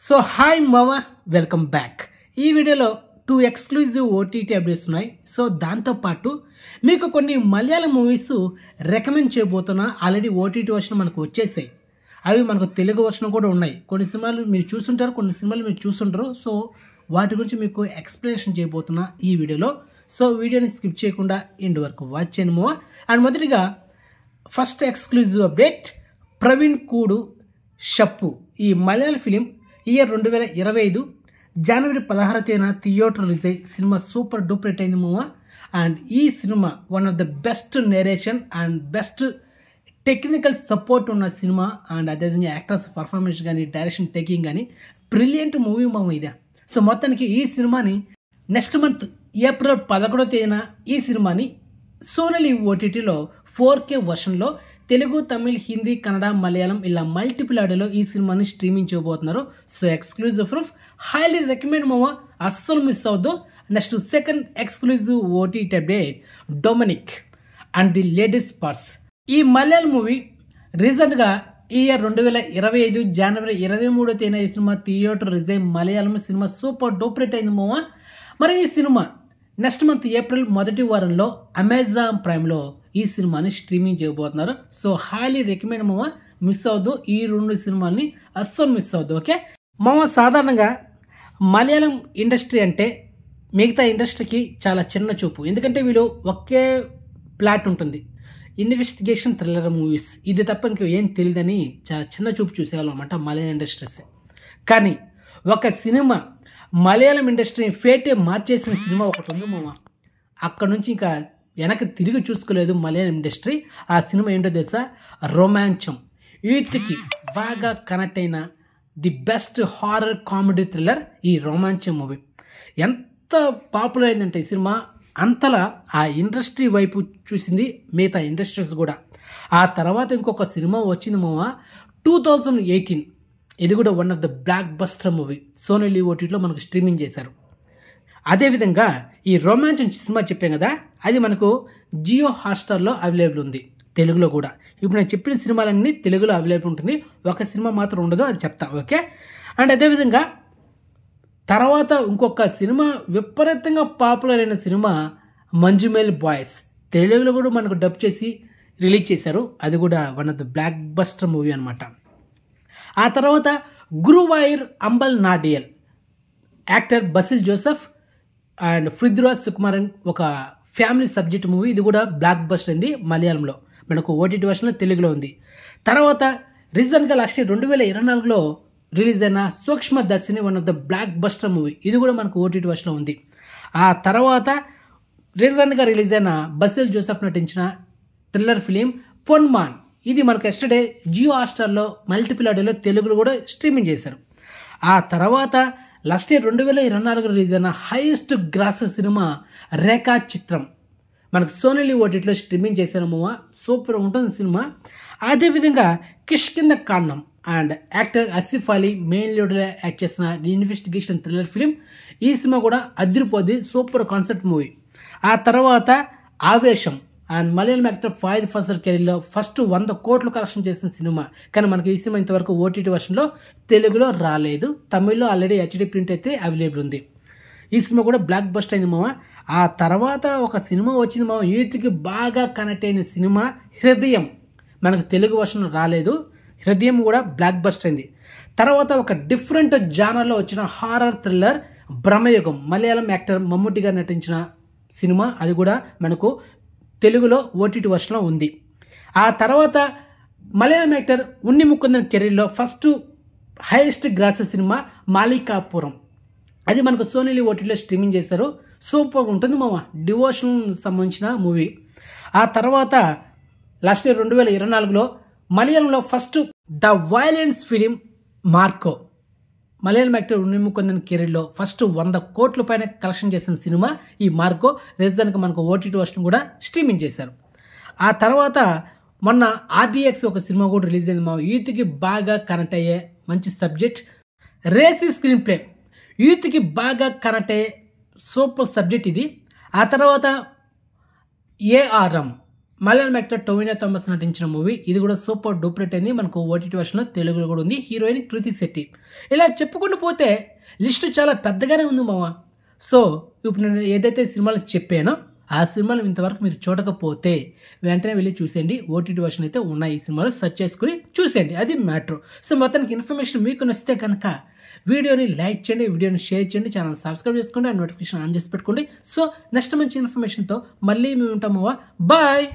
So hi మావా, welcome back. ఈ వీడియోలో 2 ఎక్స్క్లూజివ్ ఓటీటీ అప్డేట్స్ ఉన్నాయి. సో దాంతోపాటు మీకు కొన్ని మలయాళం మూవీస్ రికమెండ్ చేయబోతున్నా. ఆల్రెడీ ఓటీటీ వర్షన్ మనకు వచ్చేసాయి. అవి మనకు తెలుగు వర్షన్ కూడా ఉన్నాయి. కొన్ని సినిమాలు మీరు చూస్తుంటారు, కొన్ని సినిమాలు మీరు చూస్తుంటారు. సో వాటి గురించి మీకు ఎక్స్ప్లెనేషన్ చేయబోతున్నా ఈ వీడియోలో. సో వీడియోని స్కిప్ చేయకుండా ఎండ్ వరకు వాచ్ చేయండి మావా. అండ్ మొదటిగా ఫస్ట్ ఎక్స్క్లూజివ్ అప్డేట్, ప్రవీణ్ కూడు షప్పు ఈ మలయాళ ఫిలిం ఇయర్ 2025 జనవరి 16 తేదీన థియేటర్ రిలీజ్ అయ్యి సినిమా సూపర్ డూపర్ హిట్ అయింది మూవా. అండ్ ఈ cinema one of the best narration and best technical support ఉన్న సినిమా. అండ్ అదేవిధంగా యాక్టర్స్ పర్ఫార్మెన్స్ కానీ డైరెక్షన్ టేకింగ్ కానీ బ్రిలియంట్ మూవీ మామ ఇదే. సో మొత్తానికి ఈ సినిమాని నెక్స్ట్ మంత్ ఏప్రిల్ 11వ తేదీన ఈ సినిమాని సోనీ లివ్ ఓటీటీలో 4K వర్షన్లో తెలుగు, తమిళ్, హిందీ, కన్నడ, మలయాళం ఇలా మల్టిపుల్ ఆడియోలో ఈ సినిమాని స్ట్రీమింగ్ చేయబోతున్నారు. So exclusive proof, highly recommend మామ, అస్సలు మిస్ అవ్వద్దు. Next second exclusive OTT update, Dominic and the ladies purse ఈ మలయాళం మూవీ రీసెంట్గా ఇయర్ 2025 జనవరి 23వ తేదీన ఈ సినిమా థియేటర్ రిలీజ్ అయ్యి Malayalam cinema super duper hit అయింది మామ. మరి ఈ సినిమా నెక్స్ట్ మంత్ ఏప్రిల్ మొదటి వారంలో అమెజాన్ ప్రైమ్లో ఈ సినిమాని స్ట్రీమింగ్ చేయబోతున్నారు. సో హైలీ రికమెండ్ మామ, మిస్ అవ్వద్దు. ఈ 2 సినిమాల్ని అస్సలు మిస్ అవ్వద్దు. ఓకే మామ, సాధారణంగా మలయాళం ఇండస్ట్రీ అంటే మిగతా ఇండస్ట్రీకి చాలా చిన్న చూపు. ఎందుకంటే వీళ్ళు ఒకే ప్లాట్ ఉంటుంది, ఇన్వెస్టిగేషన్ థ్రిల్లర్ మూవీస్. ఇది తప్ప ఇంక ఏం తెలియదని చాలా చిన్న చూపు చూసేవాళ్ళం అనమాట మలయాళం ఇండస్ట్రీస్. కానీ ఒక సినిమా మలయాళం ఇండస్ట్రీని ఫేటే మార్చేసిన సినిమా ఒకటి ఉంది మామ. అక్కడ నుంచి ఇంకా వెనక్కి తిరిగి చూసుకోలేదు మలయాళం ఇండస్ట్రీ. ఆ సినిమా ఏంటో తెలుసా? రోమాంచం. యూత్కి బాగా కనెక్ట్ అయిన the best horror comedy thriller ఈ రోమాంచం మూవీ. ఎంత పాపులర్ అయిందంటే ఈ సినిమా, అంతలా ఆ ఇండస్ట్రీ వైపు చూసింది మిగతా ఇండస్ట్రీస్ కూడా. ఆ తర్వాత ఇంకొక సినిమా వచ్చింది మామ 2018. ఇది కూడా one of the blockbuster movie. Sony Liv ఓటీటీలో మనకు స్ట్రీమింగ్ చేశారు. అదేవిధంగా ఈ రొమాన్స్ సినిమా చెప్పాం కదా, అది మనకు జియో హాట్స్టార్లో అవైలబుల్ ఉంది, తెలుగులో కూడా. ఇప్పుడు నేను చెప్పిన సినిమాలన్నీ తెలుగులో అవైలబుల్ ఉంటుంది, ఒక సినిమా మాత్రం ఉండదు, అది చెప్తా. ఓకే. అండ్ అదేవిధంగా తర్వాత ఇంకొక సినిమా విపరీతంగా పాపులర్ అయిన సినిమా మంజుమేల్ బాయ్స్, తెలుగులో కూడా మనకు డబ్ చేసి రిలీజ్ చేశారు. అది కూడా one of the blockbuster movie అనమాట. ఆ తర్వాత Guruvayoor Ambalanadayil, actor Basil Joseph and Prithviraj Sukumaran, ఒక ఫ్యామిలీ సబ్జెక్ట్ మూవీ. ఇది కూడా బ్లాక్ బస్టర్ అయింది మలయాళంలో, మనకు ఓటీటీ వర్షన్లో తెలుగులో ఉంది. తర్వాత రీసెంట్గా లాస్ట్ ఇయర్ 2024లో రిలీజ్ అయిన Sookshmadarshini, one of the blockbuster movie. ఇది కూడా మనకు ఓటీటీ వర్షన్లో ఉంది. ఆ తర్వాత రీసెంట్గా రిలీజ్ అయిన బసిల్ జోసెఫ్ నటించిన థ్రిల్లర్ ఫిలిం పొన్మాన్. ఇది మనకు ఎస్టర్డే జియో హాట్స్టార్లో మల్టిపుల్ ఆడియోలో తెలుగులో కూడా స్ట్రీమింగ్ చేశారు. ఆ తర్వాత లాస్ట్ ఇయర్ 2024 రిలీజ్ అయిన హైయెస్ట్ గ్రాస్ సినిమా రేఖా చిత్రం మనకు సోనీ లివ్ ఓటీటీలో స్ట్రీమింగ్ చేశారు మామ. సూపర్ ఉంటుంది సినిమా. అదేవిధంగా Kishkindha Kaandam and actor Asif Ali main లీడ్లో యాక్ట్ చేసిన ఇన్వెస్టిగేషన్ థ్రిల్లర్ ఫిలిం. ఈ సినిమా కూడా అదిరిపోద్ది, సూపర్ కాన్సెప్ట్ మూవీ. ఆ తర్వాత ఆవేశం అండ్ మలయాళం యాక్టర్ ఫాయిద్ ఫసల్ కెరీర్లో ఫస్ట్ 100 కోట్లు కలెక్షన్ చేసిన సినిమా. కానీ మనకి ఈ సినిమా ఇంతవరకు ఓటీటీ వర్షన్లో తెలుగులో రాలేదు. తమిళ్లో ఆల్రెడీ హెచ్డి ప్రింట్ అయితే అవైలబుల్ ఉంది. ఈ సినిమా కూడా బ్లాక్ బస్టర్ అయింది మామ. ఆ తర్వాత ఒక సినిమా వచ్చింది మామ, యూత్కి బాగా కనెక్ట్ అయిన సినిమా హృదయం. మనకు తెలుగు వర్షన్ రాలేదు, హృదయం కూడా బ్లాక్ బస్టర్ అయింది. తర్వాత ఒక డిఫరెంట్ జానర్లో వచ్చిన horror thriller Bramayugam, Malayalam actor Mammootty garu నటించిన సినిమా. అది కూడా మనకు తెలుగులో ఓటీటీ వర్షన్లో ఉంది. ఆ తర్వాత మలయాళం యాక్టర్ ఉన్ని ముకుందన్ కెరీర్లో ఫస్ట్ హైయెస్ట్ గ్రాస్ సినిమా మాలికాపురం. అది మనకు సోనీ లివ్ ఓటీటీలో స్ట్రీమింగ్ చేశారు. సూపర్ ఉంటుంది మామ, డివోషన్ సంబంధించిన మూవీ. ఆ తర్వాత లాస్ట్ ఇయర్ 2024లో మలయాళంలో first the violence film Marco. Malayalam actor Unni Mukundan కెరీర్లో ఫస్ట్ 100 కోట్ల పైన కలెక్షన్ చేసిన సినిమా ఈ మార్కో. రీసెంట్గా మనకు ఓటీటీ వర్షన్ కూడా స్ట్రీమింగ్ చేశారు. ఆ తర్వాత మొన్న ఆర్డిఎక్స్ ఒక సినిమా కూడా రిలీజ్ అయింది మా. యూత్కి బాగా కనెక్ట్ అయ్యే మంచి సబ్జెక్ట్, రేసీ స్క్రీన్ ప్లే. యూత్కి బాగా కనెక్ట్ అయ్యే సూపర్ సబ్జెక్ట్ ఇది. ఆ తర్వాత ARM Malayalam actor Tovino Thomas నటించిన మూవీ. ఇది కూడా సూపర్ డూపర్ హిట్ అయింది. మనకు ఓటీటీ వర్షన్లో తెలుగులో కూడా ఉంది. హీరోయిన్ కృతి శెట్టి. ఇలా చెప్పుకుంటూ పోతే లిస్ట్ చాలా పెద్దగానే ఉంది మామ. సో ఇప్పుడు నేను ఏదైతే సినిమాలు చెప్పానో ఆ సినిమాలు ఇంతవరకు మీరు చూడకపోతే వెంటనే వెళ్ళి చూసేయండి. ఓటీటీ వర్షన్ అయితే ఉన్నాయి. ఈ సినిమాలు సెర్చ్ చేసుకుని చూసేయండి. అది మ్యాటర్. సో మొత్తానికి ఇన్ఫర్మేషన్ మీకు నచ్చితే కనుక వీడియోని లైక్ చేయండి, వీడియోని షేర్ చేయండి, ఛానల్ సబ్స్క్రైబ్ చేసుకోండి, అండ్ నోటిఫికేషన్ ఆన్ చేసి పెట్టుకోండి. సో నెక్స్ట్ మంచి ఇన్ఫర్మేషన్తో మళ్ళీ మేము ఉంటాము. బాయ్.